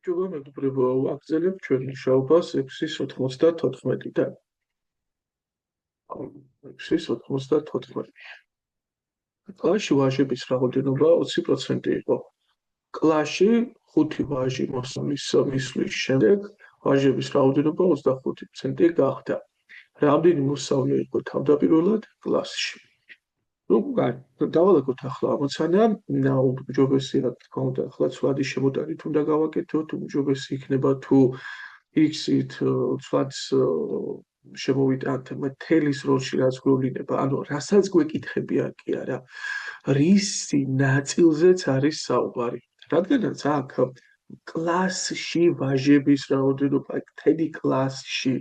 ბიჭობა მეგობრებო, ვაგრძელებთ ჩვენ მუშაობას 6.94-დან. 6.94. კლასში ვაჟების რაოდენობა 20% იყო. კლასში 5 ვაჟი მოსვლის შემდეგ ვაჟების რაოდენობა 25% გახდა. რამდენი მოსწავლე იყო თავდაპირველად კლასში? დავალაგოთ ახლა ამოცანა, უმჯობესია რა თქმა უნდა ახლა ცვლადი შემოტანით უნდა გავაკეთოთ, უმჯობესი იქნება თუ x-ით ცვლადს შემოვიტანთ მთელის როლში რაც გვევლინება, ანუ რასაც გვეკითხები კი არა, რისი ნაწილზეც არის საუბარი. რადგანაც აქ კლასში ვაჟების რაოდენობა, მთელი კლასში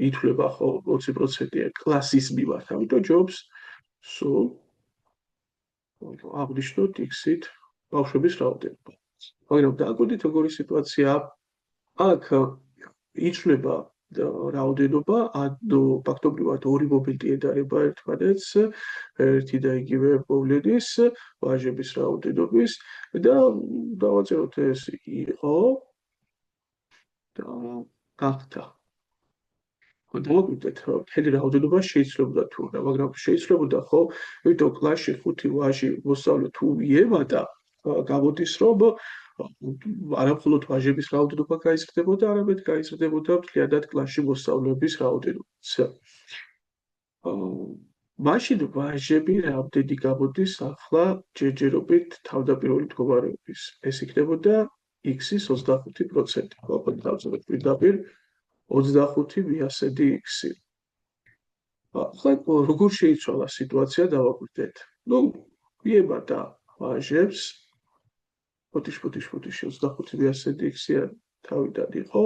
ითვლება ხო 20%-ია კლასის მიმართ, ამიტომ ჯობს სულ აღნიშნოთ x-ით ბავშვების რაოდენობა. მაგრამ დააკვირდით როგორი სიტუაცია აქ ითვლება რაოდენობა, ფაქტობრივად ორი მომენტი ედარება ერთმანეთს, ერთი და იგივე მოვლენის ვაჟების რაოდენობის და დავაწეროთ ეს იყო და გახდა. დავაკვირდეთ, რომ მთელი რაოდენობა შეიძლებოდა თუ არა, მაგრამ შეიძლებოდა ხო, იმიტომ კლასში 5 ვაჟი მოსწავლე თუ მიემატა, გამოდის რომ არა მხოლოდ ვაჟების რაოდენობა გაიზრდებოდა, არამედ გაიზრდებოდა მთლიანად კლასში მოსწავლეების რაოდენობაც. მაშინ ვაჟები რამდენი გამოდის ახლა ჯერჯერობით თავდაპირველი მდგომარეობის. ეს იქნებოდა x-ის 25%. ხო, დავწეროთ პირდაპირ 25 მიასედი x-ი. ახლა როგორ შეიცვალა სიტუაცია დავაკვირდეთ. მიემატა ვაჟებს 25 მიასედი x-ი თავიდან იყო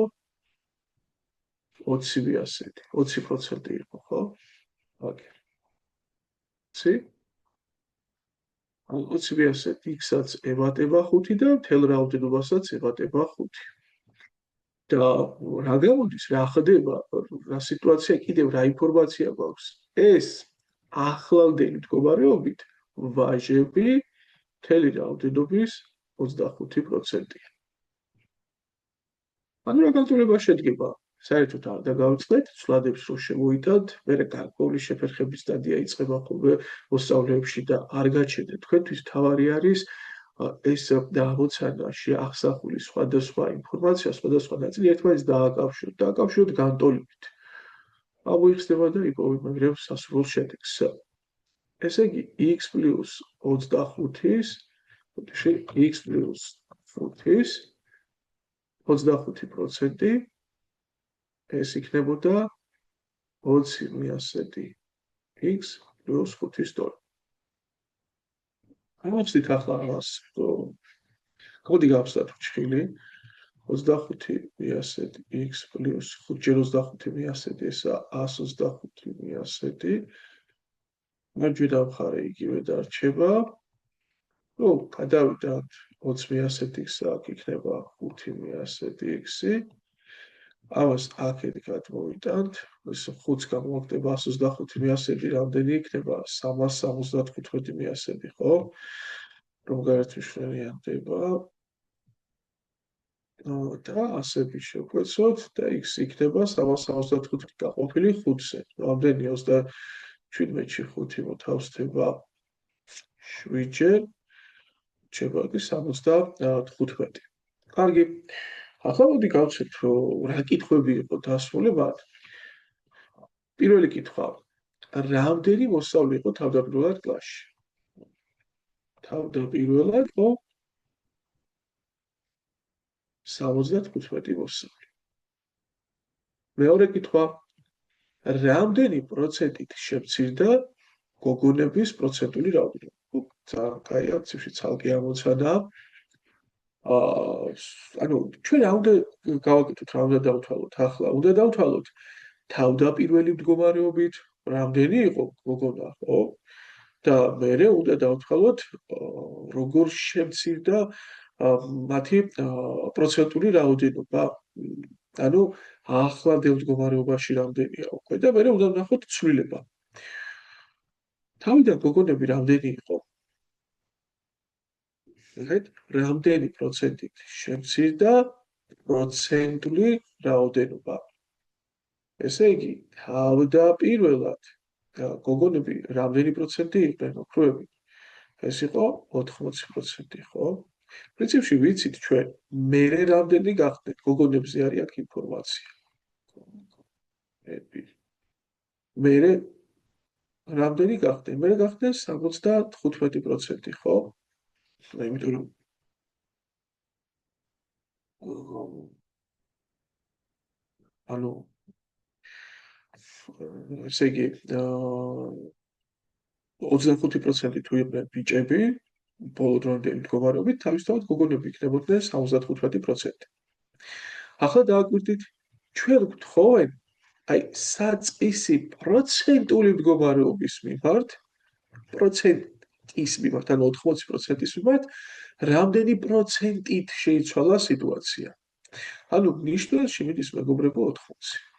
20 მიასედი, 20% იყო, ხო? ოკეი. 20 მიასედი x-აც ევატება 5 და მთელ რაოდენობასაც ევატება 5. და რა გამოდის, რა ხდება, რა სიტუაცია, კიდევ რა ინფორმაცია გვაქვს? ეს ახლანდელი მდგომარეობით ვაჟები მთელი რაოდენობის 25%-ია. ანუ რა განტოლება შედგება? საერთოდ არ დაგავიწყდეთ, ცვლადებს რო შემოვიტანთ, მერე გარკვეული შეფერხების სტადია იწყება ხოლმე მოსწავლეებში და არ გაჩნდეთ. თქვენთვის თავარი არის ეს ამოცანაში აღსახული სხვადასხვა ინფორმაცია, სხვადასხვა ნაწილი ერთმანეთს დააკავშიროთ განტოლებით. ამოიხსნება და იპოვებთ სასურველ შედეგს. ესე იგი, x პლუს 25-ის, x პლუს 5-ის 25% ეს იქნებოდა 20 მიასედი x პლუს 5-ის დონე. ამოვხსნით ახლა ამას. მოდი გავხსნათ ჩხილი. 25 მიასედი x პლუს 5 ჯერ 25 მიასედი ესა 125 მიასედი. მარჯვენა მხარე იგივე დარჩება. გადავიდათ 20 მიასედი x აქ იქნება 5 მიასედი x-ი. ამას აქეთ გადმოვიტანთ, ეს 5-ს გამოვაკდება 125 მიასედი, რამდენი იქნება 375 მიასედი, ხო? რომ გაერთმშველიანდება და ასები შევკვეცოთ და x იქნება 375 გაყოფილი 5-ზე. რამდენი 27-ში 5 მოთავსდება 7-ჯერ, რჩება 75. კარგი. ახლა მოდი გავცეთ, რა კითხვები იყო დასრულებად. პირველი კითხვა, რამდენი მოსწავლე იყო თავდაპირველად კლასში? თავდაპირველად იყო 75 მოსწავლე. მეორე კითხვა, რამდენი პროცენტით შემცირდა გოგონების პროცენტული რაოდენობა? ძალიან კაი აქციაში ცალკე ამოცანა. ანუ ჩვენ რა უნდა გავაკეთოთ, რა უნდა დავთვალოთ ახლა? უნდა დავთვალოთ თავდაპირველი მდგომარეობით, რამდენი იყო გოგონა, ხო? და მერე უნდა დავთვალოთ როგორ შემცირდა მათი პროცენტული რაოდენობა. ანუ ახლანდელ მდგომარეობაში რამდენია უკვე და მერე უნდა ვნახოთ ცვლილება. თავიდან გოგონები რამდენი იყო? ნახეთ, რამდენი პროცენტით შემცირდა პროცენტული რაოდენობა. ესე იგი, თავდაპირველად გოგონები რამდენი პროცენტი იყვნენ ოქროები? ეს იყო 80%, ხო? პრინციპში ვიცით ჩვენ, მერე რამდენი გახდეთ, გოგონებზე არის აქ ინფორმაცია. მერე რამდენი გახდნენ? მერე გახდნენ 75%, ხო? იმიტომ რომ ანუ ესე იგი 25% თუ იყვნენ ბიჭები, ბოლო დროინდელი მდგომარეობით, თავისთავად გოგონები იქნებოდნენ 75%. ახლა დააკვირდით, ჩვენ გვთხოვენ აი საწყისი პროცენტული მდგომარეობის მიმართ, პროცენტის მიმართ, ანუ 80%-ის მიმართ, რამდენი პროცენტით შეიცვალა სიტუაცია. ანუ ნიშნულში მიდის მეგობრებო 80.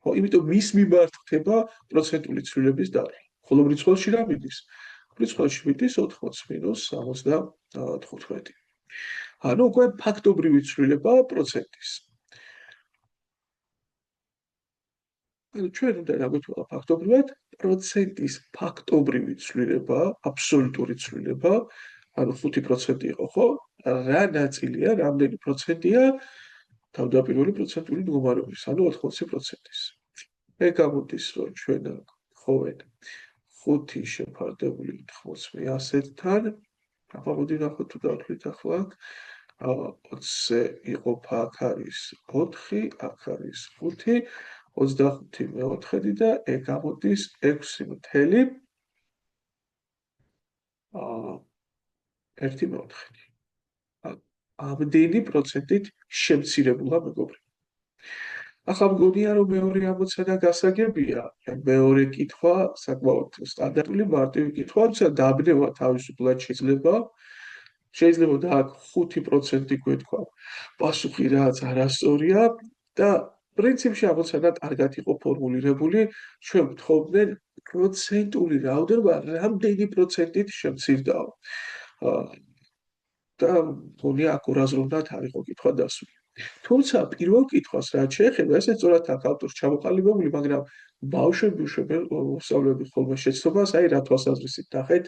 ხო, იმიტომ მის მიმართ ხდება პროცენტული ცვლილების დარღვევა. ხოლო რიცხვში რა მიდის? რიცხვში მიდის 80 მინუს 75. ანუ უკვე ფაქტობრივი ცვლილება პროცენტის. ანუ ჩვენ უნდა დაგვეთვალა ფაქტობრივად პროცენტის ფაქტობრივი ცვლილება, აბსოლუტური ცვლილება, ანუ 5% იყო, ხო? რა ნაწილია, რამდენი პროცენტია თავდაპირველი პროცენტული მდგომარეობის, ანუ 80%-ის. მე გამოდის, რომ ჩვენ ხოვეთ 5 შეფარდებული 80-თან, ახლა მოდი ნახოთ თუ დავთვლით ახლა 20-ზე იყოფა აქ არის 4, აქ არის 5, 25 მეოთხედი და ეგ გამოდის 6.1 მეოთხედი. ამდენი პროცენტით შემცირებულა მეგობრებო. ახლა მგონია რომ მეორე ამოცანა გასაგებია, მეორე კითხვა საკმაოდ სტანდარტული მარტივი კითხვა, თუმცა დაბნევა თავისუფლად შეიძლება და აქ 5% გვეთქვა პასუხი რაც არასწორია და პრინციპში ამოცანა კარგად იყო ფორმულირებული, ჩვენ ვთხოვდნენ პროცენტული რაოდენობა რამდენი პროცენტით შემცირდაო. და მგონია აქ ორაზროვნად არ იყო კითხვა დასული. თუმცა პირველ კითხვას რაც შეეხება, ესე სწორად აქ ავტორს ჩამოყალიბებული, მაგრამ ბავშვები უსწავლები ხოლმე შეცდომას, აი რა თვალსაზრისით ნახეთ.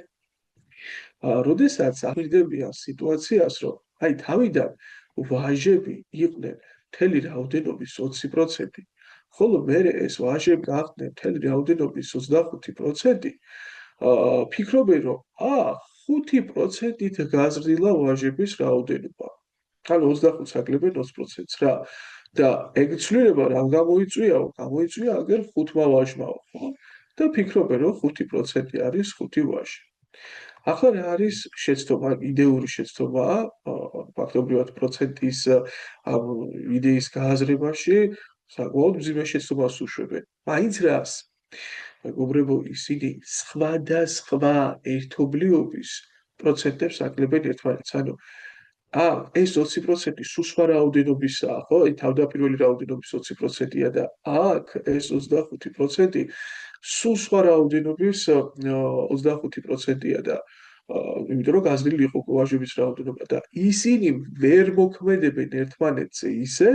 როდესაც აღირდებიან სიტუაციას, რომ აი თავიდან ვაჟები იყვნენ მთელი რაოდენობის 20%, ხოლო მერე ეს ვაჟები გახდნენ მთელი რაოდენობის 25%, ფიქრობენ, რომ 5%-ით გაზრდილა ვაჟების რაოდენობა. ანუ 25-ს აგლებენ 20%-ს რა. და ეგ ცვლილება რამ გამოიწვიაო? გამოიწვია აგერ 5 ვაჟმაო, ხო? და ფიქრობენ, რომ 5% არის 5 ვაჟი. ახლა რა არის შეცდომა, იდეური შეცდომაა, ფაქტობრივად პროცენტის ამ იდეის გააზრებაში საკმაოდ მძიმე შეცდომას უშვებენ. მაინც რას? მეგობრებო, ისინი სხვადასხვა ერთობლიობის პროცენტებს აკლებენ ერთმანეთს. ანუ ეს 20% სულ სხვა რაოდენობისაა, ხო? აი თავდაპირველი რაოდენობის 20%-ია და აქ ეს 25% სულ სხვა რაოდენობის 25%-ია და იმიტომ რომ გაზრდილი იყო ვაჟების რაოდენობა და ისინი ვერ მოქმედებენ ერთმანეთზე ისე,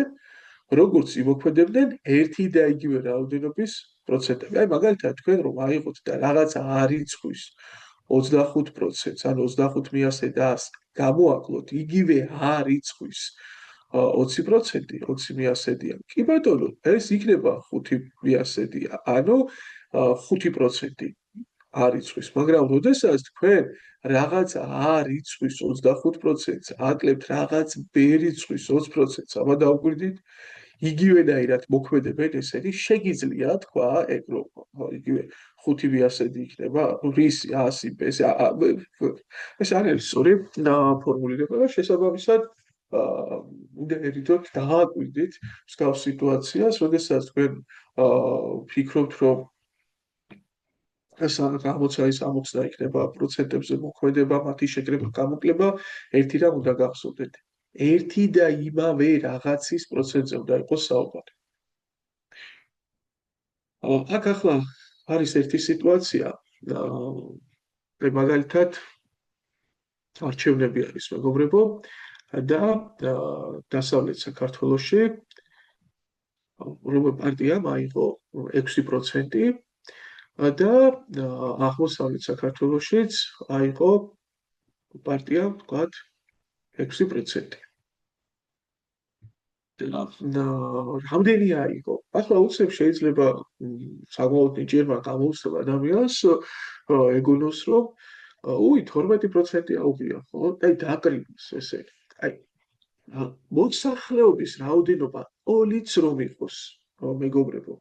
როგორც იმოქმედებდნენ ერთი და იგივე რაოდენობის პროცენტები. აი მაგალითად თქვენ რომ აიღოთ და რაღაცა არიცხვის 25%-ს, ანუ 25 მიასე და 100 გამოაკლოთ იგივე არიცხვის 20%, 20 მიასედია. კი ბატონო, ეს იქნება 5 მიასედია, ანუ 5% არიცხვის, მაგრამ როდესაც თქვენ რაღაც არიცხვის 25%-ს აკლებთ რაღაც ბერიცხვის 20%-ს, აბა დავკვირდით, იგივენაირად მოქმედებენ ესენი, შეგიძლია თქვა ეგ რომ იგივე 5 მიასედი იქნება, რისი 100 ეს არ არის სწორი ფორმულირება და შესაბამისად უნდა ერიდოთ დააკვირდით მსგავს სიტუაციას, როდესაც თქვენ ფიქრობთ რომ ეს ამოცანის ამოხსნა იქნება პროცენტებზე მოქმედება, მათი შეკრება, გამოკლება, ერთი რამ უნდა გახსოვდეთ. ერთი და იმავე რაღაცის პროცენტზე უნდა იყოს საუბარი. აქ ახლა არის ერთი სიტუაცია, მაგალითად არჩევნები არის მეგობრებო და დასავლეთ საქართველოში რომელ პარტიამ აიღო 6% და აღმოსავლეთ საქართველოშიც აიღო პარტიამ ვთქვათ 6%. რამდენი აიღო? ახლა უცებ შეიძლება საკმაოდ ნიჭიერმა გამოუცდო ადამიანს ეგონოს რომ 12% აუღია, ხო? აი დაკრიბოს ესე. აი მოსახლეობის რაოდენობა პოლიც რომ იყოს, მეგობრებო.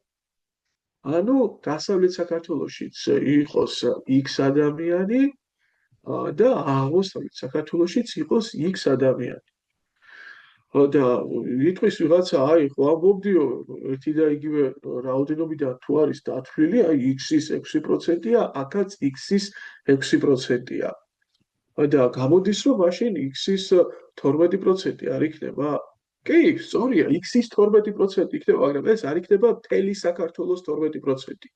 ანუ დასავლეთ საქართველოშიც იყოს X ადამიანი და აღმოსავლეთ საქართველოშიც იყოს X ადამიანი. და იტყვის ვიღაცა აიღო ამბობდიო ერთი და იგივე რაოდენობიდან თუ არის დათვლილი, აი X-ის 6%-ია, აქაც X-ის 6%-ია. და გამოდის რომ მაშინ X-ის 12% არ იქნება? კი, სწორია, X-ის 12% იქნება, მაგრამ ეს არ იქნება მთელი საქართველოს 12%.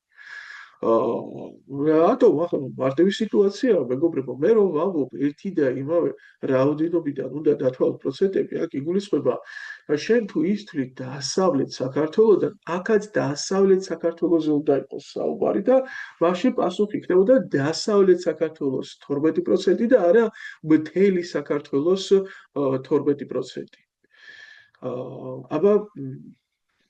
რატომ ახლა მარტივი სიტუაციაა, მეგობრებო, მე რომ ვამბობ ერთი და იმავე რაოდენობიდან უნდა დათვალოთ პროცენტები, აქ იგულისხმება შენ თუ ისთვის დასავლეთ საქართველოსთან, აქაც დასავლეთ საქართველოსზე უნდა იყოს საუბარი და მაშინ პასუხი იქნებოდა დასავლეთ საქართველოს 12% და არა მთელი საქართველოს 12%. აბა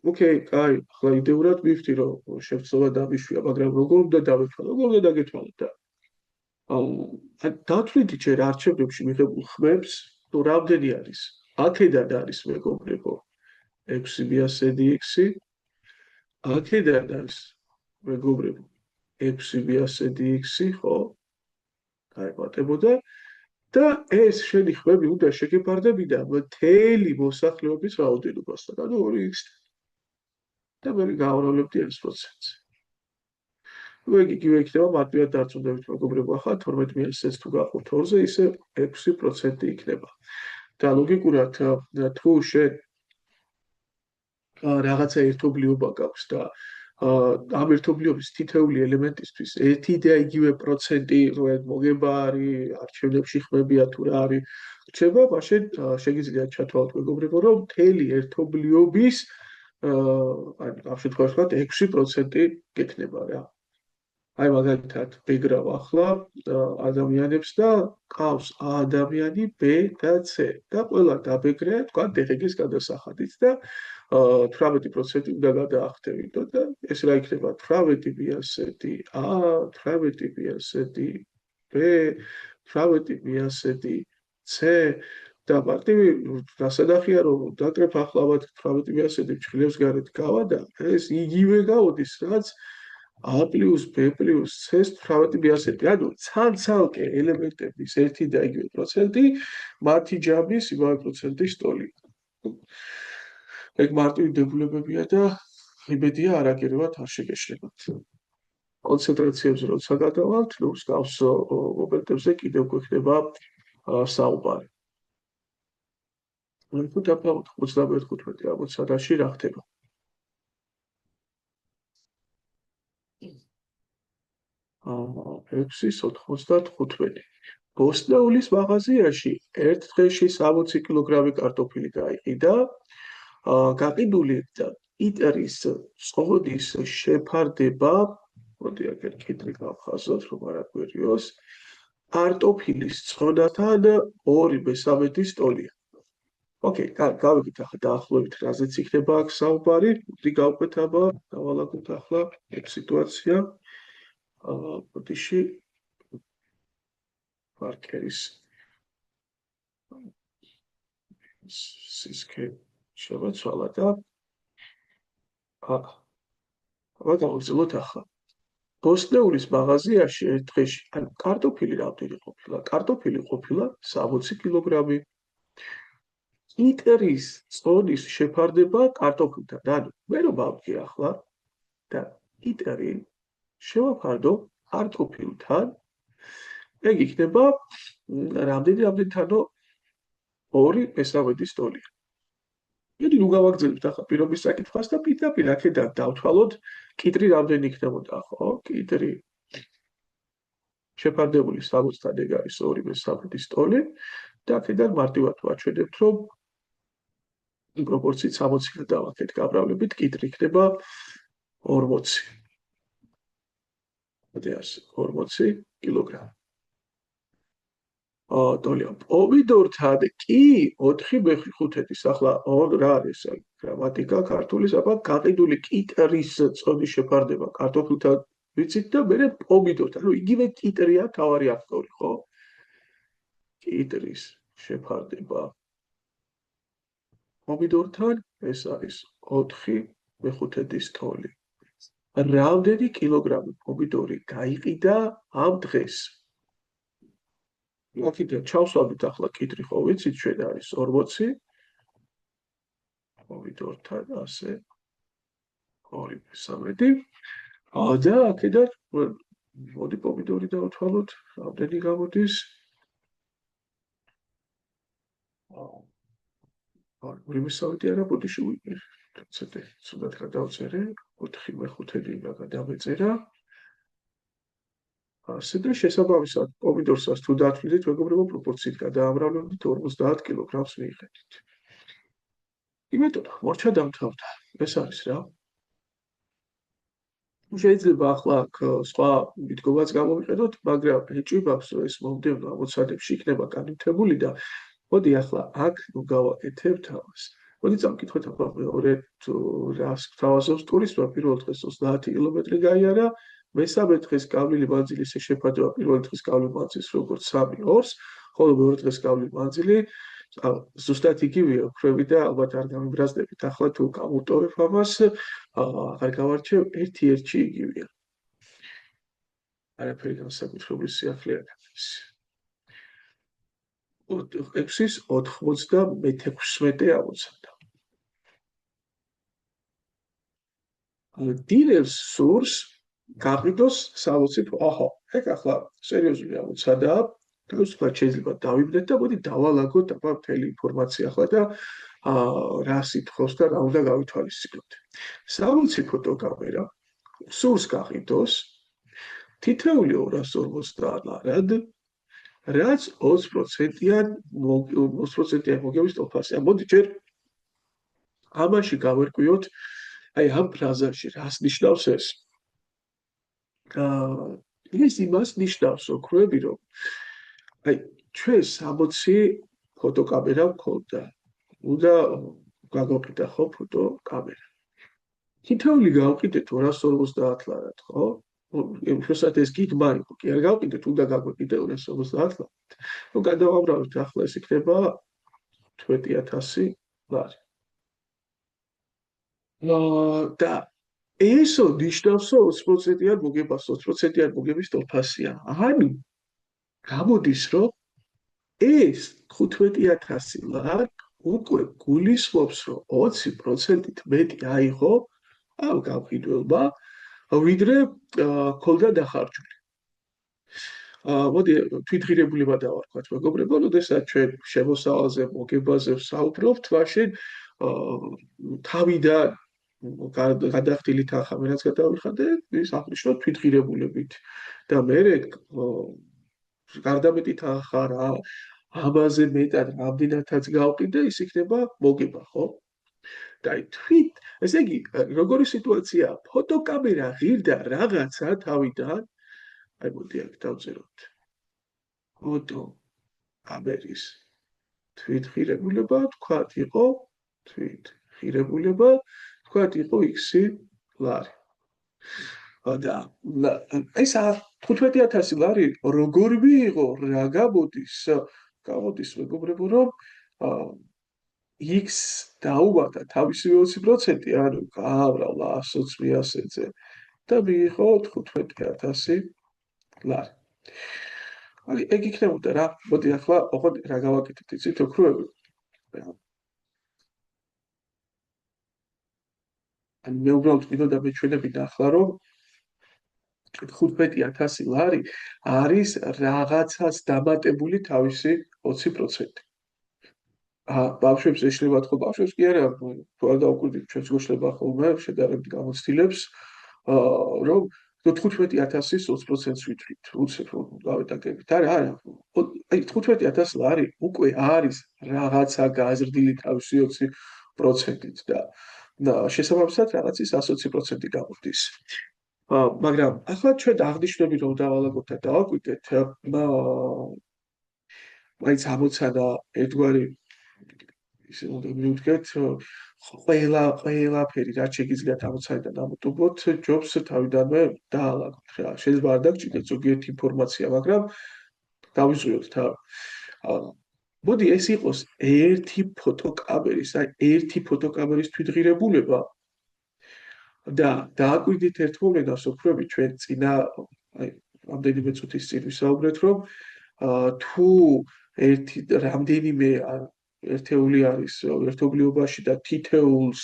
ოკეი, კაი, ახლა იდეურად მივხვდი რომ შევცვალა დამიშვია, მაგრამ როგორ უნდა დავეთვალო, როგორ უნდა დაგეთვალოთ და დათვლით ჯერ არჩევნებში მიღებულ ხმებს, თუ რამდენი არის? აქედან არის მეგობრებო 6/6, აქედან არის მეგობრებო 6/6, ხო? გაიგებოდა და ეს შენი ხმები უნდა შეგეფარდებიდა მთელი მოსახლეობის რაოდენობასთან, ანუ 2x და მე გავრავლებდი 1%-ს. იგივე იქნება მარტივად დარწმუნდებით მეგობრებო, ახლა 12-ს თუ გავხურთ 2-ზე, ისე 6% იქნება. და ლოგიკურად თუ შენ რაღაცა ერთობლიობა გაქვს და ამ ერთობლიობის თითოეული ელემენტისთვის ერთი და იგივე პროცენტი მოგება არის, არჩევნებში ხმებია თუ რა არის, რჩება, მაშინ შეგიძლია ჩათვალოთ მეგობრებო, რომ მთელი ერთობლიობის აი ამ შემთხვევაში ვთქვათ 6% გექნება რა. აი მაგალითად ბეგრავ ახლა ადამიანებს და ყავს A ადამიანი, B და C და ყველა დაბეგრე, ვთქვათ DGG-ის გადასახადით და 18% უნდა გადაახტევინო და ეს რა იქნება 18/1 A, 18/1 B, 18/1 C და მარტივი დასადახია რომ დაკრებ ახლავად 18/1 ჩხილებს გარეთ გავა და ეს იგივე გაუდის რაც A plus B plus C-ს 18/1. ანუ ცალ-ცალკე ელემენტების ერთი და იგივე პროცენტი მათი ჯამის იმავე პროცენტის ტოლი. ეგ მარტივი დებულებებია და იმედია არაგერევათ არ შეგეშლებათ. კონცენტრაციებზე როცა გადავალთ, ნუ მსგავს მომენტებზე კიდევ გვექნება საუბარი. თუ დავყავთ 21-15 ამოცანაში რა ხდება? ექვსის 95. ბოსტნეულის მაღაზიაში ერთ დღეში 60 კილოგრამი კარტოფილი გაიყიდა. გაყიდული პიტერის წოდის შეფარდება, მოდი აქ კიტრი გავხაზოთ, რომ არ აგვერიოს. კარტოფილის წონასთან 2/3 ტოლია. ოკეი, გავიგეთ ახლა დაახლოებით რაზეც იქნება აქ საუბარი, მოდი გავყვეთ აბა, დავალაგოთ ახლა ეგ სიტუაცია. ბოდიში პარკერის სისქე შევაცვალა და აბა გავაგრძელოთ ახლა. ბოსტნეულის მაღაზიაში ერთ დღეში, ანუ კარტოფილი რამდენი ყოფილა? კარტოფილი ყოფილა 60 კილოგრამი. პიტერის წონის შეფარდება კარტოფილთან. ანუ მე რომ ავდგე ახლა და პიტერი შევაფარდო კარტოფილთან, ეგ იქნება რამდენთანო 2/3 ტოლი. მოდი ნუ გავაგრძელებთ ახლა პირობის საკითხას და პირდაპირ აქედან დავთვალოთ კიტრი რამდენი იქნებოდა, ხო? კიტრი შეფარდებული 60-თან ეგ არის 2 ტოლი და აქედან მარტივად ვაჩვენებთ, რომ პროპორციით 60 გადავაქეთ გაბრავლებით, კიტრი იქნება 40. ეს 40 კილოგრამი. ტოლია პომიდორთან კი 4/5. ახლა რა არის გრამატიკა ქართულის, აბა გაყიდული კიტრის წონის შეფარდება კარტოფილთან ვიცით და მე პომიდორთან, ანუ იგივე კიტრია თავარი ავტორი, ხო? კიტრის შეფარდება პომიდორთან ეს არის 4/5 ტოლი. რამდენი კილოგრამი პომიდორი გაიყიდა ამ დღეს? აქედან ჩავსვამთ ახლა კიტრი, ხო ვიცით ჩვენ არის 40 პომიდორთან ასე 2/3. და აქედან მოდი პომიდორი დავთვალოთ, რამდენი გამოდის? 2/3 არა, ბოდიში ცოტა ცუდად გადავწერე, 4/5 უნდა გადავეწერა. ასე და შესაბამისად პომიდორსაც თუ დათვლით, მეგობრებო, პროპორციით გადაამრავლებით 50 კილოგრამს მიიღებთ. იმიტომ მორჩა დამთავრდა. ეს არის რა. შეიძლება ახლა აქ სხვა მიდგომაც გამოვიყენოთ, მაგრამ ეჭვიბავს, რომ ეს მომდევნო ამოცანებში იქნება განვითარებული და მოდი ახლა აქ გავაკეთებთ ამას. მოდი წამკითხოთ ახლა მეორე რას გვთავაზობს ტურისტმა პირველ დღეს 30 კილომეტრი გაიარა, მესამე დღეს გავლილი მანძილის შეფარდება პირველი დღის გავლილი მანძილის როგორც 3-2, ხოლო მეორე დღეს გავლილი მანძილი ზუსტად იგივეა, ვხვევი და ალბათ არ გამიბრაზდებით. ახლა თუ გამოვტოვებ ამას, აღარ გავარჩევ, 1-1 იგივეა. არაფერი განსაკუთრებული სიახლე არ არის. 6-ის 96 ამოცანდა. დილევს სურს გაყიდოს 60. აჰა, ეგ ახლა სერიოზული ამოცანაა. თავისუფლად შეიძლება დავიბნეთ და მოდი დავალაგოთ აბა მთელი ინფორმაცია ახლა და რა სითხოს და რა უნდა გავითვალისწინოთ. 60 ფოტოკამერა სურს გაყიდოს თითოეული 250 ლარად, რაც 20%-იან მოგების ტოლფასია. მოდი ჯერ ამაში გავერკვიოთ, აი ამ ფრაზაში რას ნიშნავს ეს? ეს იმას ნიშნავს, ოქროები, რომ აი ჩვენ 60 ფოტოკამერა გვქონდა. უნდა გაგვყიდა ხო ფოტოკამერა. თითოეული გავყიდეთ 250 ლარად, ხო? უბრალოდ ეს გიგმა იყო, კი არ გავყიდეთ, უნდა გაგვიყიდა 250 ლარად. ნუ გადავამრავთ ახლა ეს იქნება 12000 ლარი. და ესო ნიშნავსო 20%-იან მოგებას, 20%-იან მოგების ტოლფასია. ანუ გამოდის, რომ ეს 15000 ლარი უკვე გულისხმობს, რომ 20%-ით მეტი აიღო ამ გამყიდველმა, ვიდრე ქონდა დახარჯული. მოდი თვითღირებულება დავარქვათ, მეგობრებო, როდესაც ჩვენ შემოსავალზე, მოგებაზე ვსაუბრობთ, მაშინ თავიდან გადახდილი თანხა რაც გადავიხადე, ის აღნიშნოთ თვითღირებულებით და მე გარდამეტი თანხა რა აბაზე მეტად რამდენადაც გავყიდე, ის იქნება მოგება, ხო? და თვით, ესე იგი, როგორი სიტუაციაა? ფოტოკამერა ღირდა რაღაცა თავიდან, აი მოდი აქ დავწეროთ. ფოტოკამერის თვითღირებულება, თქვათ იყო თვითღირებულება, თქვათ იყო X ლარი. და ეს 15000 ლარი როგორ მიიღო, რა გამოდის? გამოდის, მეგობრებო, რომ X დაუმატა თავისივე 20%, ანუ გააბრალა 120-ზე და მიიღო 15000 ლარი. აი, ეგ იქნებოდა რა. მოდი ახლა ოღონდ რა გავაკეთებთ, იცით, ოქროები? ან მე უბრალოდ მინდოდა მეჩვენებინა ახლა, რომ 15000 ლარი არის რაღაცას დამატებული თავისი 20%. ბავშვებს ეშლებათ ხო? ბავშვებს კი არა, თუ არ დავუკვირდით, ჩვენც გვეშლება ხოლმე შედარებით გამოცდილებს, რომ თუ 15000-ის 20%-ს ვითვლით, უცებ რომ გავეტაკებით. არა. აი 15000 ლარი უკვე არის რაღაცა გაზრდილი თავისი 20%-ით და შესაბამისად რაღაცის 120% გამოდის. მაგრამ ახლა ჩვენ აღნიშნები რომ დავალაგოთ და დავაკვირდეთ, მაინც ამოცანა ერთგვარი ისე უნდა მივუდგეთ, ყველაფერი რაც შეგიძლიათ ამოცანიდან ამოტუბოთ, ჯობს თავიდანვე დაალაგოთ რა. შეიძლება არ დაგჭირდეთ ზოგიერთი ინფორმაცია, მაგრამ დავიზღვიოთ თავი. მოდი ეს იყოს ერთი ფოტოკამერის, აი ერთი ფოტოკამერის თვითღირებულება და დააკვირდით ერთ მომენტს, ოქროები ჩვენ წინა აი რამდენიმე წუთის წინ ვისაუბრეთ, რომ თუ რამდენიმე ერთეული არის ერთობლიობაში და თითეულს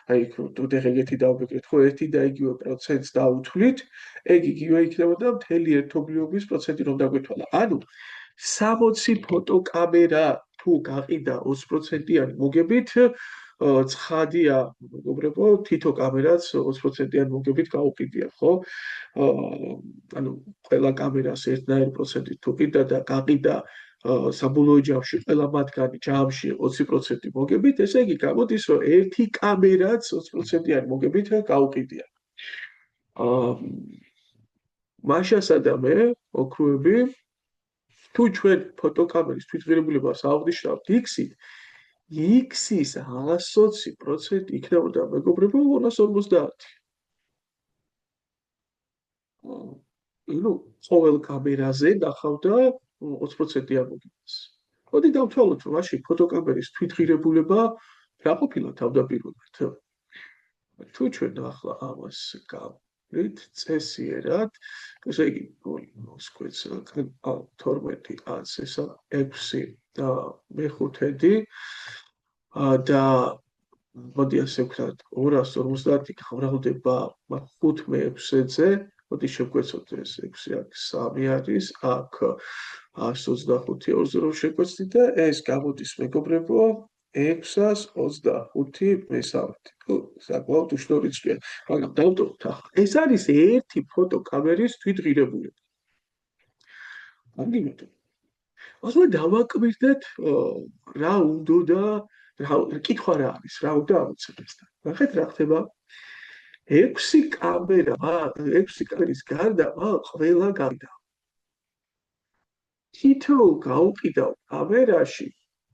აი თუ ეგეთი დავბეკრეთ, ხო ერთი და იგივე პროცენტს დავუთვლით, ეგ იგივე იქნებოდა მთელი ერთობლიობის პროცენტი რომ დაგვეთვალა. ანუ 60 ფოტოკამერა თუ გაყიდა 20%-იანი მოგებით, ცხადია, მეგობრებო, თითო კამერაც 20%-იანი მოგებით გაუყიდია, ხო? ანუ ყველა კამერას ერთნაირი პროცენტით თუ ყიდა და გაყიდა საბოლოო ჯამში ყველა მათგანი ჯამში 20% მოგებით, ესე იგი გამოდის, რომ ერთი კამერაც 20%-იანი მოგებით გაუყიდია. მაშასა მე, ოქროები, თუ ჩვენ ფოტოკამერის თვითღირებულებას ავღნიშნავთ X-ით, X-ის 120% იქნებოდა, მეგობრებო, 250. ანუ ყოველ კამერაზე ნახავდა 20%-იან მოგებას. მოდი დავთვალოთ, რომ მაშინ ფოტოკამერის თვითღირებულება რა ყოფილა თავდაპირველად. თუ ჩვენ ახლა ამას გავყრით წესიერად, ესე იგი 12 ას ესა 6 და მე-5 და მოდი ასე ვქნათ 250 გრაუდება 5/6-ზე, მოდი შევკვეცოთ ეს 6 აქ 3 არის, აქ 125 2-ზე რომ შევკვეცდით და ეს გამოდის, მეგობრებო, 625 თუ საკმაოდ უშნო რიცხვია, მაგრამ დავტოვოთ ახლა. ეს არის ერთი ფოტოკამერის თვითღირებულება. ამიტომ ახლა დავაკვირდეთ რა უნდა და კითხვა რა არის, რა უნდა ამოცებესთან. ნახეთ რა ხდება. 6 კამერის გარდა ყველა გავიდა. თითოეულ გაუყიდავ კამერაში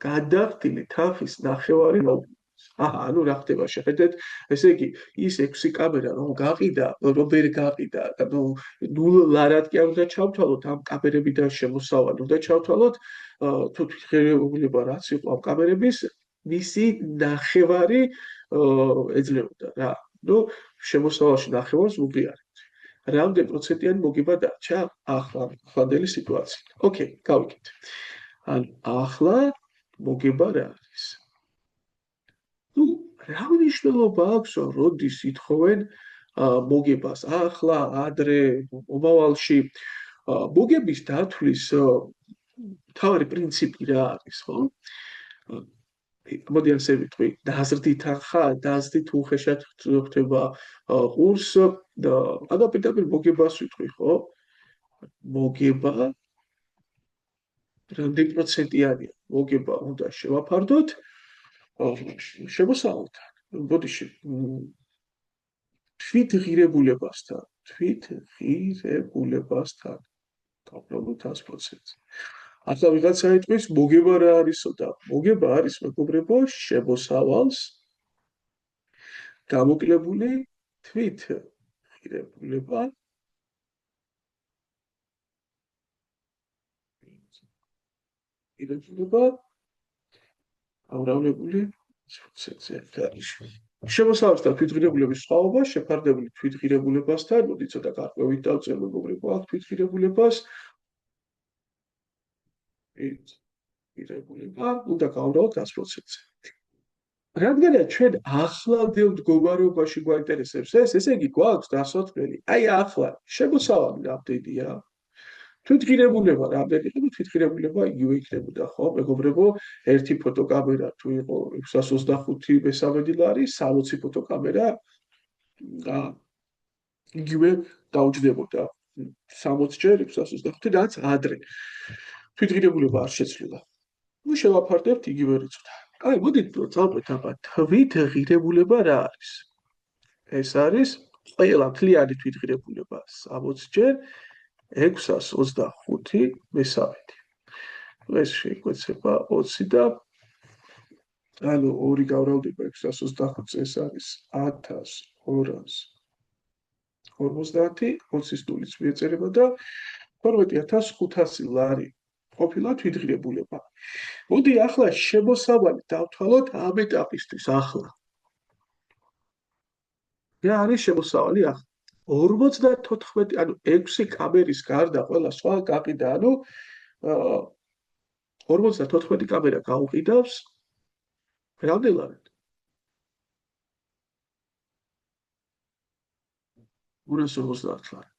გადახდილი თაღის ნახევარი მოგვიყვანს. ანუ რა ხდება, შეხედეთ, ესე იგი ის 6 კამერა რომ გაყიდა, რომ ვერ გაყიდა, ანუ ნულ ლარად კი არ უნდა ჩავთვალოთ ამ კამერებიდან შემოსავალი, უნდა ჩავთვალოთ თუ თვითღირებულება რაც იყო ამ კამერების, მისი ნახევარი ეძლებოდა რა. ნუ შემოსავალში ნახევარს უღიარებთ. რამდენ პროცენტიანი მოგება დარჩა ახლანდელი სიტუაცია. ოკეი, გავიგეთ. ანუ ახლა მოგება რა არის? ნუ რა მნიშვნელობა აქვს, როდის ითხოვენ მოგებას ახლა, ადრე, მომავალში? მოგების დათვლის მთავარი პრინციპი რა არის, ხო? მოდი ასე ვიტყვი, დაზრდით დაზრდით უხეშად ხდება ყურს და ადაპირდაპირ მოგებას ვიტყვი, ხო? მოგება რამდენი პროცენტიანია? მოგება უნდა შევაფარდოთ შემოსავალთან. ბოდიში თვითღირებულებასთან დავბრუნოთ 100%. ახლა ვიღაცა იტყვის მოგება რა არისო და მოგება არის, მეგობრებო, შემოსავალს გამოკლებული თვითღირებულება ავრავლებული 100%-ზე. შემოსავალსთან თვითღირებულების სხვაობა შეფარდებული თვითღირებულებასთან, მოდი ცოტა გარკვევით დავწერო, მეგობრებო, აქ თვითღირებულებას უნდა გავურავოთ 100%-ზე. რადგანაც ჩვენ ახლანდელ მდგომარეობაში გვაინტერესებს ეს, ესე იგი გვაქვს დასაწყისი. აი ახლა შემოსავალი რამდენია? თვითღირებულება რამდენი იყო? თვითღირებულება იგივე იქნებოდა, ხო, მეგობრებო, ერთი ფოტოკამერა თუ იყო 625 მესამედი ლარი, 60 ფოტოკამერა იგივე დაუჯდებოდა 60 ჯერ 625, რაც ადრე თვითღირებულება არ შეცვლილა. ნუ შევაფარდებთ იგივე რიცხვთან. აი, მოდით წავყვეთ აბა თვითღირებულება რა არის? ეს არის ყველა მთლიანი თვითღირებულება 60 ჯერ 625 მესამედი. ეს შეგვეცება 20 და ანუ 2 გავრავლდება 625-ზე, ეს არის 1250, 20-ის ნულიც მიეწერება და 12500 ლარი ყოფილა თვითღირებულება. მოდი ახლა შემოსავალი დავთვალოთ ამ ეტაპისთვის ახლა. რა არის შემოსავალი ახლა? 54, ანუ 6 კამერის გარდა ყველა სხვა გაყიდა, ანუ 54 კამერა გაუყიდავს რამდენად? 250 ლარი.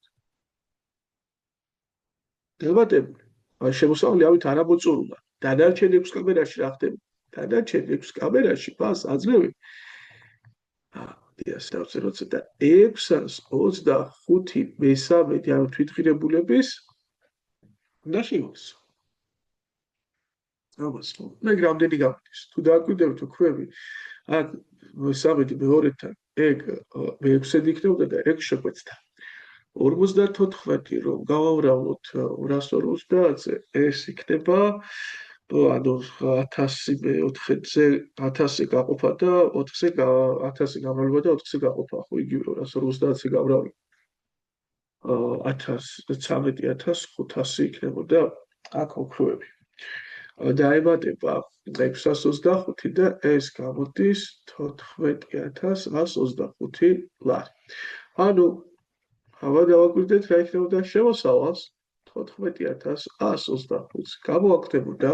დაბადებული. აი შემოსავალი ავით არ ამოწურულა. დანარჩენ 6 კამერაში რა ხდება? დანარჩენ 6 კამერაში მას აძლევი. დიას დავწეროთ და 625 მესამედი, ანუ თვითღირებულების უნდა შევასო. ამას მე რამდენი გამოდის? თუ დააკვირდებით უქმები, აქ მესამედი მეორეთან ეგ მე-6-ად იქნებოდა და ეგ შეგვეცდა. 54 რომ გავავრავლოთ 150-ზე, ეს იქნება ანუ 1004-ზე 1000 გაყოფა და 4-ზე 1000 გამრავლება და 4-ზე გაყოფა, ხო იგივე 250-ზე გამრავლება 13500 იქნებოდა აქ ოქროები. დაემატება 625 და ეს გამოდის 14125 ლარი. ანუ აბა დავაკვირდეთ რა იქნებოდა შემოსავალს 14125 გამოაქვდებოდა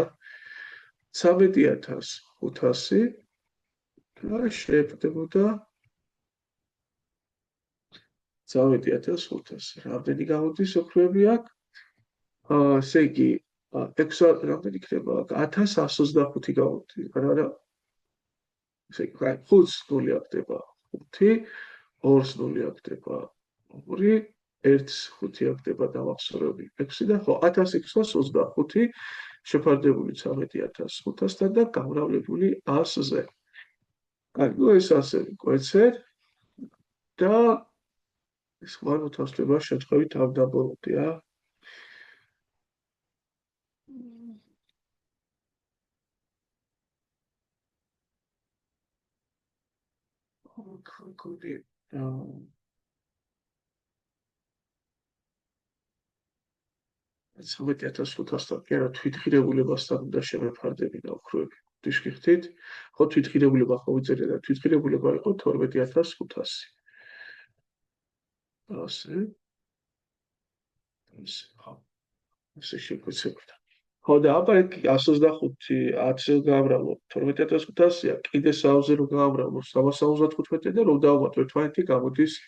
13500 და შეფდებოდა 13500. რამდენი გამოდის ოქროები აქ? ესე იგი 6 რამდენი იქნება? 1125 გამოდის. არა. ესე იგი 5 ნული აქდება 5, 2 ნული აქდება 2, 1 5 აქდება დამახსოვრები 6 და ხო 1625 შეფარდებული 13500-თან და გამრავლებული 100-ზე. აი, ნუ ეს ასე ვიკვეცეთ და ეს ხმაროთასლება შეთხევით ამ დაბოლოდი, კოდი 13500-თან კი არა თვითღირებულებასთან უნდა შემეფარდებინა ოქროები. დიშკიხთით, ხო თვითღირებულება ხო ვიწერია და თვითღირებულება იყო 12500. ასე. ხო. ესე შეგვეცებოდა. ხო და აბა 125 10-ზე გავრავო 12500-ია, კიდე 3-ზე რო გავრავო 375 და რო დავუმატო ერთმანეთი გამოდის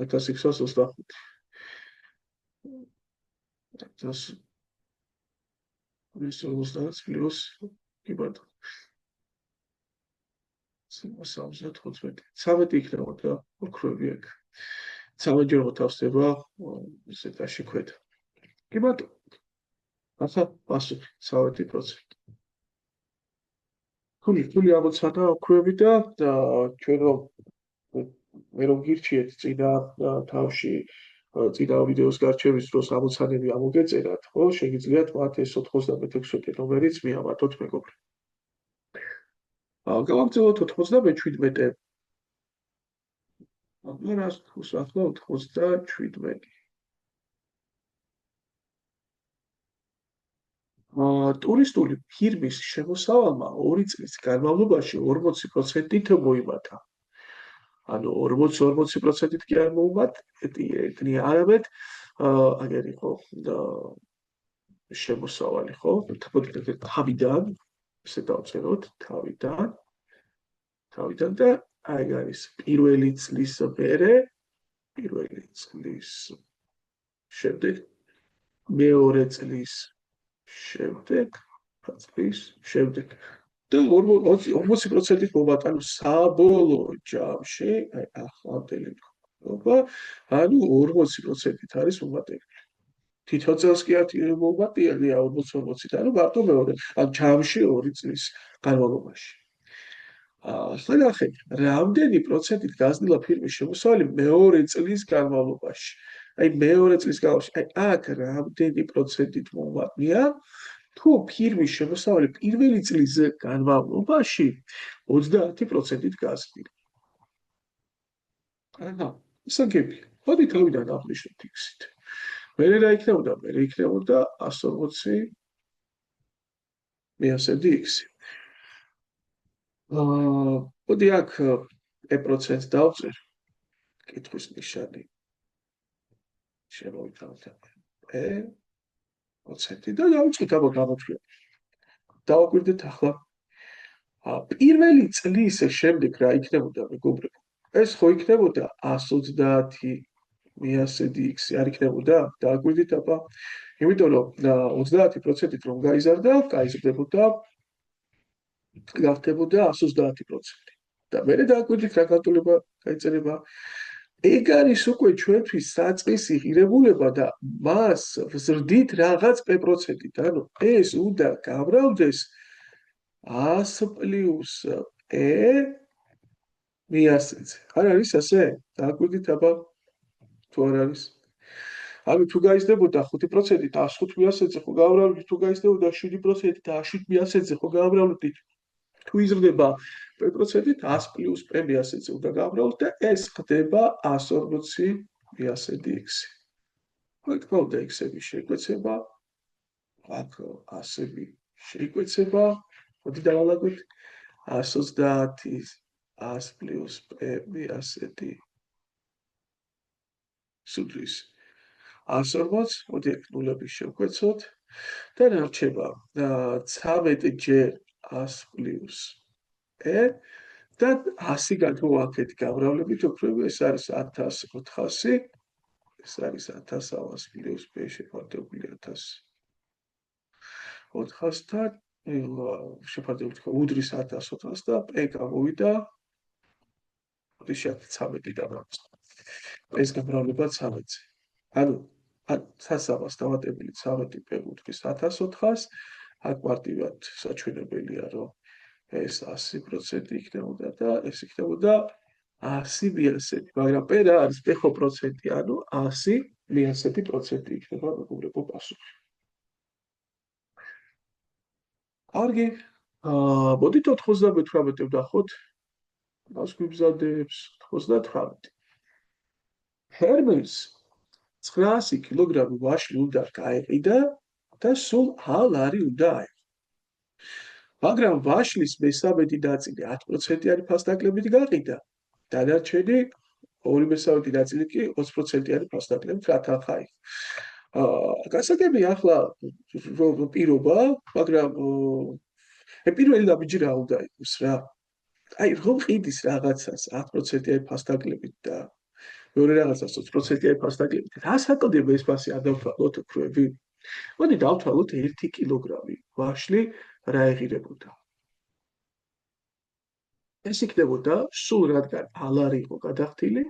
1625. Das ist das plus კი ბატონო 375. 13 იქნებოდა ოქროები აქ. 13 ჯერ მოთავსდება ზედაში ქვედა. კი ბატონო. ახლა პასუხი 13%. ხული ამოცანა ოქროები და ჩვენ რომ მე რომ გირჩიეთ წინა თავში წინა ვიდეოს გარჩევის დროს ამოცანები ამოგეწერათ, ხო? შეგიძლიათ მათ ეს 96 ნომერიც მიამართოთ მეგობრებო. გავაგრძელოთ 97. რას ახლა 97. ტურისტული ფირმის შემოსავალმა 2 წლის განმავლობაში 40%-ით მოიმატა. ანუ 40%-ით კი არ მოუმატნია, არამედ აგერ იყო შემოსავალი, ხო? თავიდან, ესე დავწეროთ, თავიდან და აი არის პირველი წლის მერე, პირველი წლის შემდეგ, მეორე წლის შემდეგ, წლის შემდეგ და 40%-ით მომატა, ანუ საბოლოო ჯამში, აი ახლანდელი ანუ 40%-ით არის მომატებული. თითო წელს კი მომატიანია 40-40-ით, ანუ მარტო მეორე, ან ჯამში 2 წლის განმავლობაში. ახლა ნახეთ, რამდენი პროცენტით გაზრდილა ფირმის შემოსავალი მეორე წლის განმავლობაში. აი მეორე წლის განმავლობაში, აი აქ რამდენი პროცენტით მომატნია, თუ ფირმის შემოსავალი პირველი წლის განმავლობაში 30%-ით გაზრდილი. აჰა, ისაგები. მოდი თავიდან აღნიშნოთ იქსით. მერე რა იქნებოდა? მერე იქნებოდა 140 მიასევდი x-ი. მოდი აქ e% დავწერ. კითხვის ნიშანი. შემოვითავოთ e% და დავიწყოთ აბა გამოთვლება. დავაკვირდეთ ახლა. პირველი წლის შემდეგ რა იქნებოდა მეგობრებო? ეს ხო იქნებოდა 130 მიასედი x-ი არ იქნებოდა? დავაკვირდით აბა. იმიტომ რომ 30%-ით რომ გაიზარდებოდა გახდებოდა 130%. და მე დავაკვირდით რა განტოლება გაიწერება. ეგ არის უკვე ჩვენთვის საწყისი ღირებულება და მას ვზრდით რაღაც p%-ით. ანუ ეს უნდა გამრავლდეს 100 პლუს e მიასეძე. არ არის ასე? დავაკვირდით აბა თუ არ არის. ანუ თუ გაიზრდებოდა 5%-ით 105 მიასეძე ხო გამრავლდით, თუ გაიზრდებოდა 7%-ით 107 მიასეძე ხო გამრავლდით. თუ იზრდება p%-ით 100 პლუს p მიასეძე უნდა გამრავლოთ და ეს ხდება 140 მიასედი x-ი. ხო, თქო და x-ები შეიკვეცება. აქ ასები შეიკვეცება. მოდი დავალაგოთ 130 100 პლუს p მიასედი სულის 140, მოდი აქ ნულები შევკვეცოთ და რა რჩება 13 ჯერ 100 პლუს e და 100 გადმოვაქეთ გამრავლებით, ოქროები ეს არის 1400, ეს არის 1100 პლუს p შეფარდებული 1400-თან, შეფარდებით უდრის 1400 და p გამოვიდა რიშად 13 დამრავლებს. ეს გამრავლება 13-ზე. ანუ სასაბას დამატებული 13 p უდრის 1400-ს, აქ მარტივად საჩვენებელია, რომ ეს 100% იქნებოდა და ეს იქნებოდა 100 მიასეთი, მაგრამ p რა არის? p ხო პროცენტი, ანუ 100 მიასეთი პროცენტი იქნება მეგობრებო პასუხი. კარგი. მოდით 98 ვნახოთ. მას გვიბზადებს 98. ჰერმენს 900 კილოგრამი ვაშლი უნდა გაეყიდა და სულ ალარი უნდა აიღო. მაგრამ ვაშლის მესამედი ნაწილი 10%-იანი ფასდაკლებით გაყიდა. დანარჩენი 2/3 ნაწილი კი 20%-იანი ფასდაკლებით რათანხა აიღო. გასაგები ახლა პირობა, მაგრამ პირველი ნაბიჯი რა უნდა იყოს რა? აი რომ ყიდის რაღაცას 10%-იანი ფასდაკლებით და მეორე რაღაცას 20%-იანი ფასდაკლებით, რა საკლდება ეს ფასი არ დავთვალოთ ოქროები? მოდი დავთვალოთ 1 კილოგრამი ვაშლი რა ეღირებოდა. ეს იქნებოდა სულ რადგან ალარი იყო გადახდილი,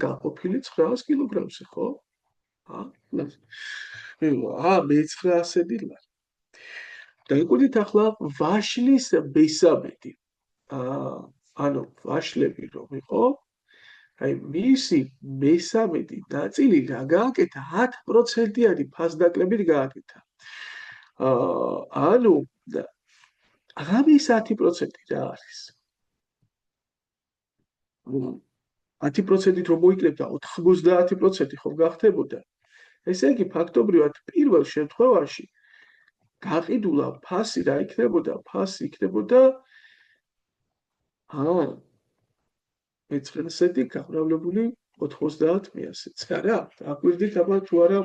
გაყოფილი 900 კილოგრამზე, ხო? მე 900-დი ლარი. დაიკვირდით ახლა ვაშლის მესამედი. ანუ ვაშლები რომ იყო, აი მისი მესამედი ნაწილი რა გააკეთა 10%-იანი ფასდაკლებით გააკეთა. ანუ ამის 10% რა არის? 10%-ით რომ მოიკლებდა 90% ხომ გახდებოდა? ესე იგი ფაქტობრივად პირველ შემთხვევაში გაყიდულა ფასი რა იქნებოდა? ფასი იქნებოდა მეცხრესეთი გამრავლებული 90 მიასეცე. არა, აკვირდით აბა თუ არა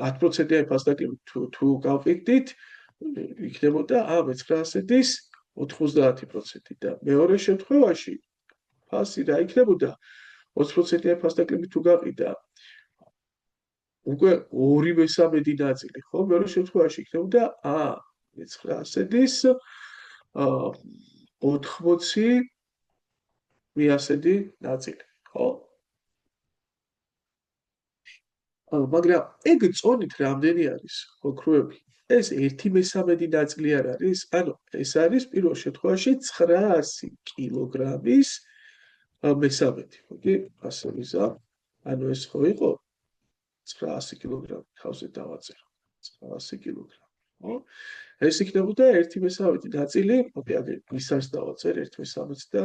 10%-იანი ფასდაკლებით თუ გავყიდით, იქნებოდა მეცხრესეთის 90% და მეორე შემთხვევაში ფასი რა იქნებოდა? 20%-იანი ფასდაკლებით თუ გაყიდა, უკვე 2/3 ნაწილი, ხო? მეორე შემთხვევაში იქნებოდა მეცხრესეთის 80 მიასედი ნაწილი, ხო? მაგრამ ეგ წონით რამდენი არის ოქროები? ეს 1/13 ნაწილი არ არის? ანუ ეს არის პირველ შემთხვევაში 900 კილოგრამის მესამედი. მოდი ასე ვიზამ. ანუ ეს ხო იყო 900 კილოგრამი თავზე დავაწერო. 900 კილოგრამი, ხო? ეს იქნებოდა 1/13 ნაწილი, მოდი აგერ ისას დავაწერ 1/13 და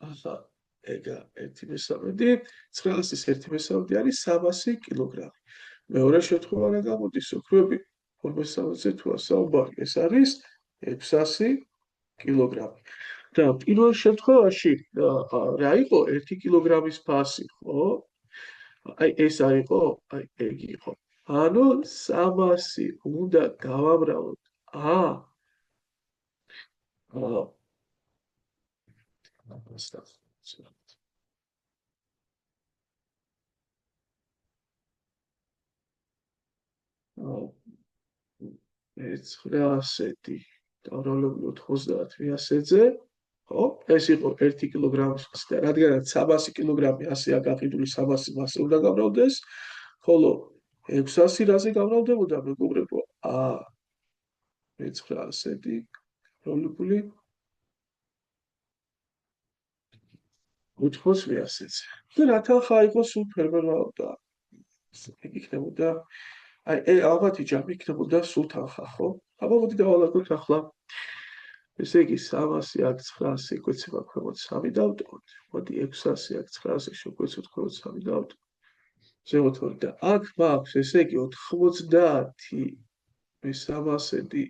ახლა ეგა 1/13, 900-ის 1/13 არის 300 კილოგრამი. მეორე შემთხვევა რა გამოდის, ოქროები 2/13-ზე თუ ასაუბარი, ეს არის 600 კილოგრამი. და პირველ შემთხვევაში რა იყო 1 კილოგრამის ფასი, ხო? აი ეს არ იყო, აი ეგ იყო. ანუ 300 უნდა გავამრავლოთ ა მეცხრეასეთი დავრავლებული 90 მიასეძე, ხო? ეს იყო 1 კილოგრამის ხსნა, რადგანაც 300 კილოგრამი ასეა გაყიდული 300 მასზე უნდა გამრავლდეს, ხოლო 600 რაზე გამრავლდებოდა მეგობრებო? მეცხრეასეთი დავრავლებული 80 მიასეძე. და რა თანხა იყო სულ ფერმერმა და ეგ იქნებოდა აი ალბათი ჯამი იქნებოდა სულ თანხა, ხო? აბა მოდი დავალაგოთ ახლა. ესე იგი 300 აქ 900 გვეცება ქვემოთ 3 დავტყოთ. მოდი 600 აქ 900 შეგვეცოთ ქვემოთ 3 დავტყოთ. ზემოთ 2 და აქ მაქვს ესე იგი 90 მე300-დი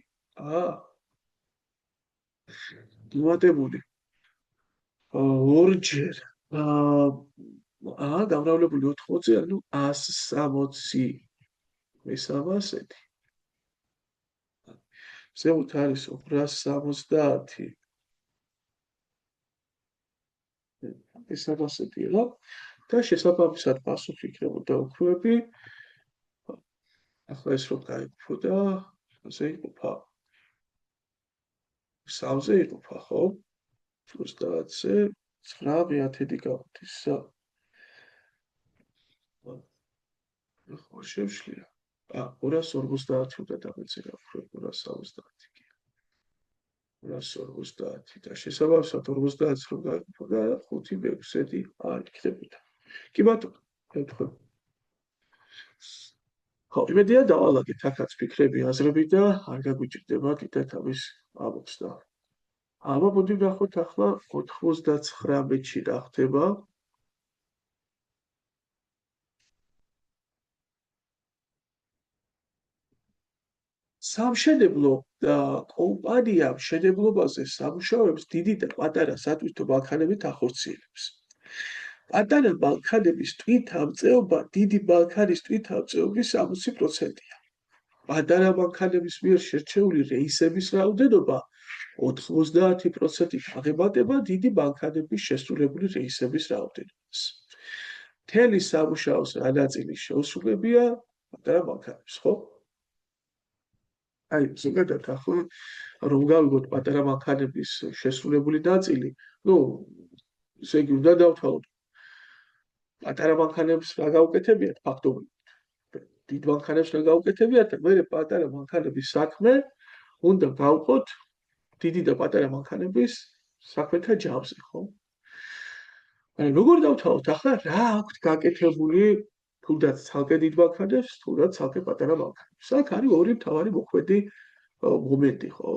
მოვატებული ორჯერ გამრავლებული 80, ანუ 160 მე300-დი. ზემოთ არის 270 მე300-დი და შესაბამისად პასუხი იქნებოდა ოქროები. ახლა ეს რომ გაიყოფო და ასე იყოფა. 3-ზე იყოფა, ხო? plus 10-ზე 9/10 გავდის. ხო შევშლია. 250 უნდა დამეწერა ოქროები 250 კი. 250 და შესაბამისად 50-ს რომ გაიყოფო და 5/6 არ იქნებოდა. კი ბატონო, მეთქვა. ხო, იმედია დავალაგეთ აქაც ფიქრები, აზრები და არ გაგვიჭირდება კიდევ თავის ამოხსნა. აბა მოდი ნახოთ ახლა 99-ში რა ხდება. სამშენებლო კომპანიამ მშენებლობაზე სამუშაოებს დიდი და პატარა სატვირთო მანქანებით ახორციელებს. პატარა მანქანების თვითამწეობა დიდი მანქანის თვითამწეობის 60%-ია. პატარა მანქანების მიერ შერჩეული რეისების რაოდენობა 90%-ით აღემატება დიდი მანქანების შესრულებული რეისების რაოდენობას. მთელი სამუშაოს რა ნაწილი შეუსრულებია პატარა მანქანებს, ხო? აი, ზოგადად ახლა რომ გავიგოთ პატარა მანქანების შესრულებული ნაწილი, ესე იგი უნდა დავთვალოთ. პატარა მანქანებს რა გაუკეთებიათ ფაქტობრივად. დიდ მანქანებს რა გაუკეთებიათ და მე პატარა მანქანების საქმე უნდა გავყოთ დიდი და პატარა მანქანების საქმეთა ჯამზე, ხო? აი, როგორ დავთვალოთ ახლა რა აქვთ გაკეთებული თუნდაც ცალკე დიდ მანქანებს, თუნდაც ცალკე პატარა მანქანებს. აქ არის ორი მთავარი მოქმედი მომენტი, ხო?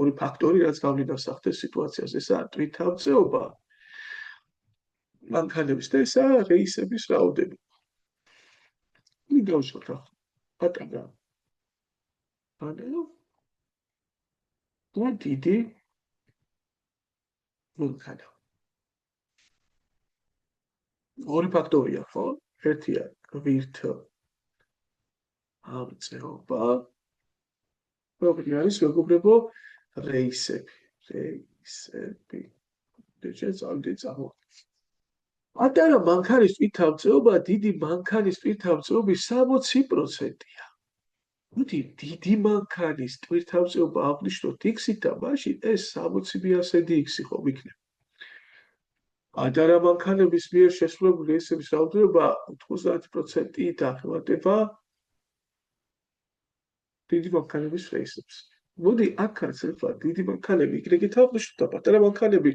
ორი ფაქტორი, რაც გავლენას ახდენს სიტუაციას, ესაა თვითამწეობა მანქანების და ესაა რეისების რაოდენობა. მიგავშოთ ახლა პატარა და დიდი მანქანა. ორი ფაქტორია, ხო? ერთია თვითამწეობა, როგორი არის მეგობრებო რეისები. შეწავლით წამოვიდეთ. პატარა მანქანის თვითამწეობა დიდი მანქანის თვითამწეობის 60%-ია. მოდი დიდი მანქანის თვითამწეობა აღვნიშნოთ X-ით და მაშინ ეს 60 მიასედი X-ი ხომ იქნება. პატარა მანქანების მიერ შესრულებული რეისების რაოდენობა 90%-ით აღემატება დიდი მანქანების რეისებს. მოდი აქაც ერთვა დიდი მანქანები იქნებით აღნიშნულ და პატარა მანქანები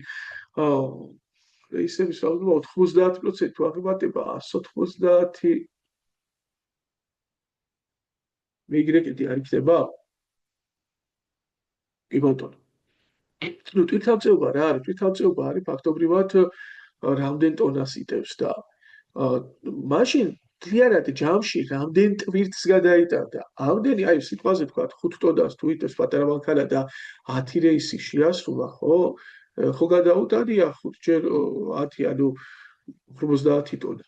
რეისების რაოდენობა 90%-ით აღემატება 190 მიგრეკეტი არ იქნება? კი ბატონო. ნუ თვითამწეობა რა არის? თვითამწეობა არის ფაქტობრივად რამდენ ტონას იტევს და მაშინ მთლიანად ჯამში რამდენ ტვირთს გადაიტანდა. ამდენი, აი სიტყვაზე თქვა 5 ტონას თუ იტევს პატარა მანქანა და 10 რეისი შეასრულა, ხო? ხო გადაუტანია 5 ჯერ 10, ანუ 50 ტონა.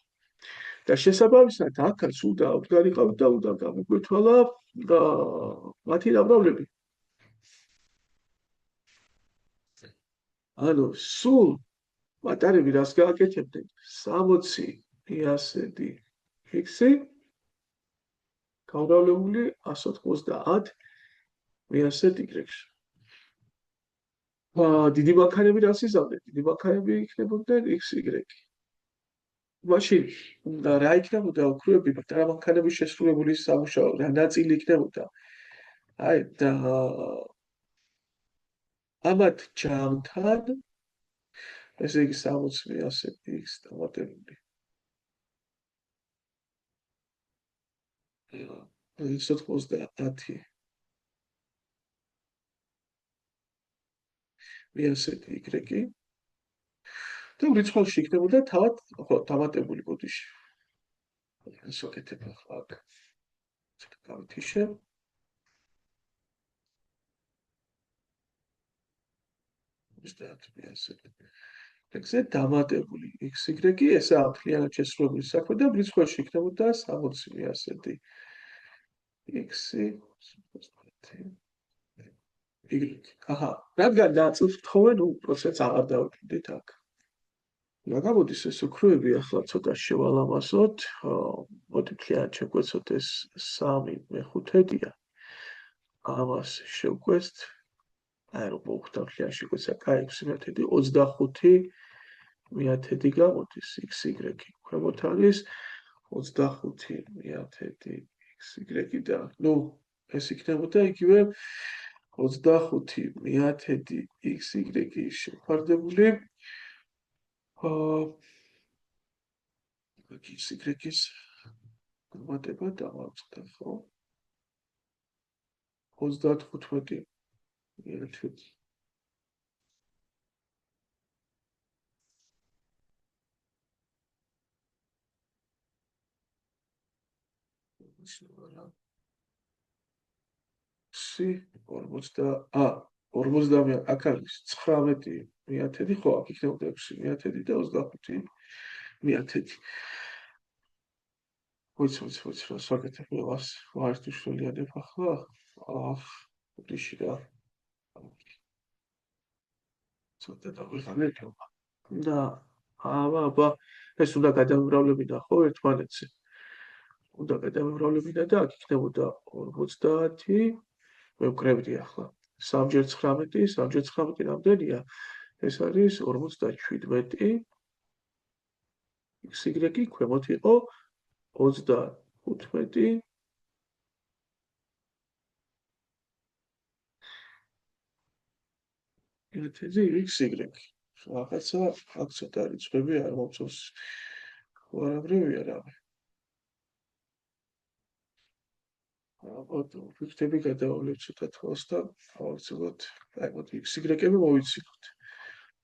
და შესაბამისად აქაც უნდა აღგარიყავთ და უნდა გამოგვეთვალა მათი დამრავლები. ანუ სულ პატარები რას გააკეთებდნენ? 60 მიასედი x-ი გამრავლებული 190 მიასედ y-ში. დიდი მანქანები რას იზამდნენ? დიდი მანქანები იქნებოდნენ x-y. მაშინ რა იქნებოდა ოქროები პატარა მანქანების შესრულებული სამუშაო, რა ნაწილი იქნებოდა? აი და ამათ ჯამთან ესე იგი 60 მიასედი x დამატებული 190 მიასედი y და რიცხვში იქნებოდა თავად ხო დამატებული ბოდიში. ეს ვაკეთებ ახლა აქ. ცოტა გავთიშე. x-ზე დამატებული x-y ესაა მთლიანად შესრულებული საქმე და რიცხვში იქნებოდა 60 მიასედი x-ი y. აჰა, რადგან ნაწილს ვთხოვენ, პროცესს აღარ დავიკვირდით აქ. რა გამოდის ეს ოქროები ახლა ცოტა შევალამაზოთ. მოდი მთლიანად შევკვეცოთ ეს 3/5-ია. ამას შევკვეცთ. აი რომ მოვხდა მთლიანად შეკვეცა, კაი 6/25 მიათედი გამოდის xy ქვემოთ არის 25/xy და ნუ ეს იქნებოდა იგივე 25/xy შეფარდებული xy-ის გამატება დავაწყდა, ხო? 35 მიათედი50 აქ არის 19 მიათედი, ხო, აქ იქნებოდა 6 მიათედი და 25 მიათედი. ვიცი, რას ვაკეთებ, ვარ თუ შვილიანებ ახლა. ოდიში რა. ცოტა დავიღალეთ. და აბა, ეს უნდა გადამრავლებინა, ხო, ერთმანეთზე. უნდა გადამრავლებინა და აქ იქნებოდა 50 მევკრებდი ახლა 3/19, 3/19 რამდენია? ეს არის 57 xy ქვემოთ იყო 35 xy. რაღაცა აქ ცოტა რიცხვები არ მომწონს. უარაღრევია რამე. ბატონო, ფიქრები გადავავლებ ცოტა თვალს და ავაქცევოთ. აი, მოდი xy-ები მოვიცილოთ.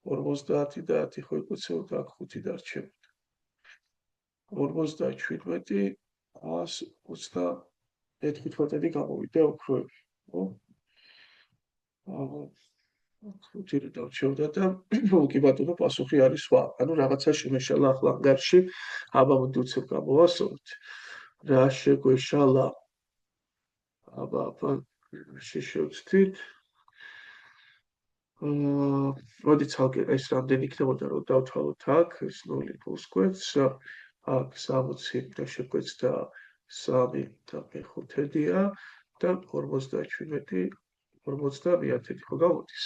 50 და 10 ხო იკოცებოდა, აქ 5 დარჩებოდა. 57 130 გამოვიდა ოქროები, ხო? ხუთი დავჩევდა და კი ბატონო, პასუხი არის სხვა. ანუ რაღაცა შემეშალა ახლა ანგარში. აბა მოდი უცებ გამოვასწოროთ. რა შეგვეშალა? აბა შევცდით. მოდი ცალკე ეს რამდენი იქნებოდა, რომ დავთვალოთ აქ, ეს 0 პლუს კვეთს, აქ 60 და შეგვეცდა 3/5-ია და 57 50 ხო გამოდის.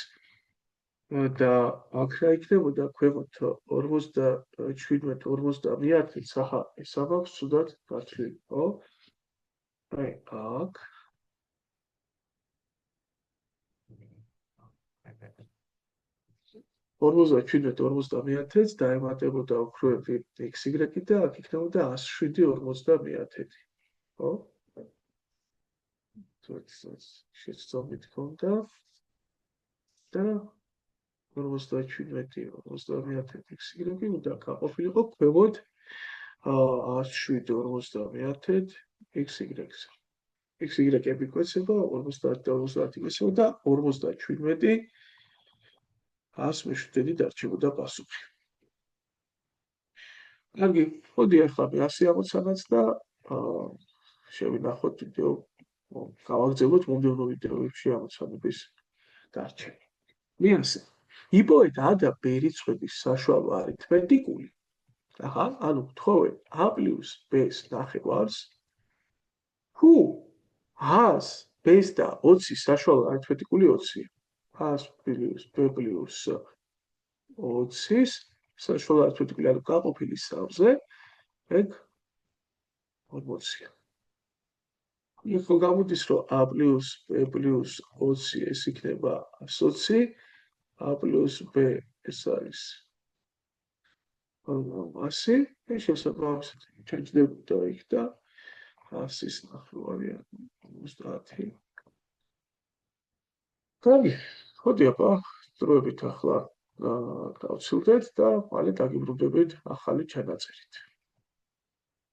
და აქ რა იქნებოდა ქვემოთ 57-50 საჰა ეს ამაქვს ცუდად გათვლილი, ხო? აი აქ 57-50-ს დაემატებოდა ოქროები XY და აქ იქნებოდა 107-50, ხო? შეცდომით ქონდა და 57-50 XY უნდა გაყოფილიყო ქვემოთ 107-50 XY-ს. XY-ები გვეცება 50 და 50 გვეცება და 57 100-მეშვიდედი დარჩებოდა პასუხი. კარგი, მოდი ახლა მე 100 ამოცანაც და შევინახოთ ვიდეო, გავაგრძელოთ მომდევნო ვიდეოებში ამოცანების დარჩენა. მე ასე იპოვეთ A და B რიცხვების საშუალო არითმეტიკული, ანუ გთხოვენ A + B-ს ნახევარს, თუ A-ს, B-ს და 20-ის საშუალო არითმეტიკული 20-ია. A-ს + B + 20-ის საშუალო არითმეტიკული, ანუ გაყოფილი 3-ზე, ეგ 40-ია. იქ გამოდის, რომ A + B + 20 ეს იქნება 120, A + B ეს არის 100, ეს შესაბამისად ჩაჯდებოდა იქ და 100-ის ნახევარი 50. კარგი, ხოდი აბა, დროებით ახლა გავცილდეთ და მალე დაგიბრუნდებით ახალი ჩანაწერით.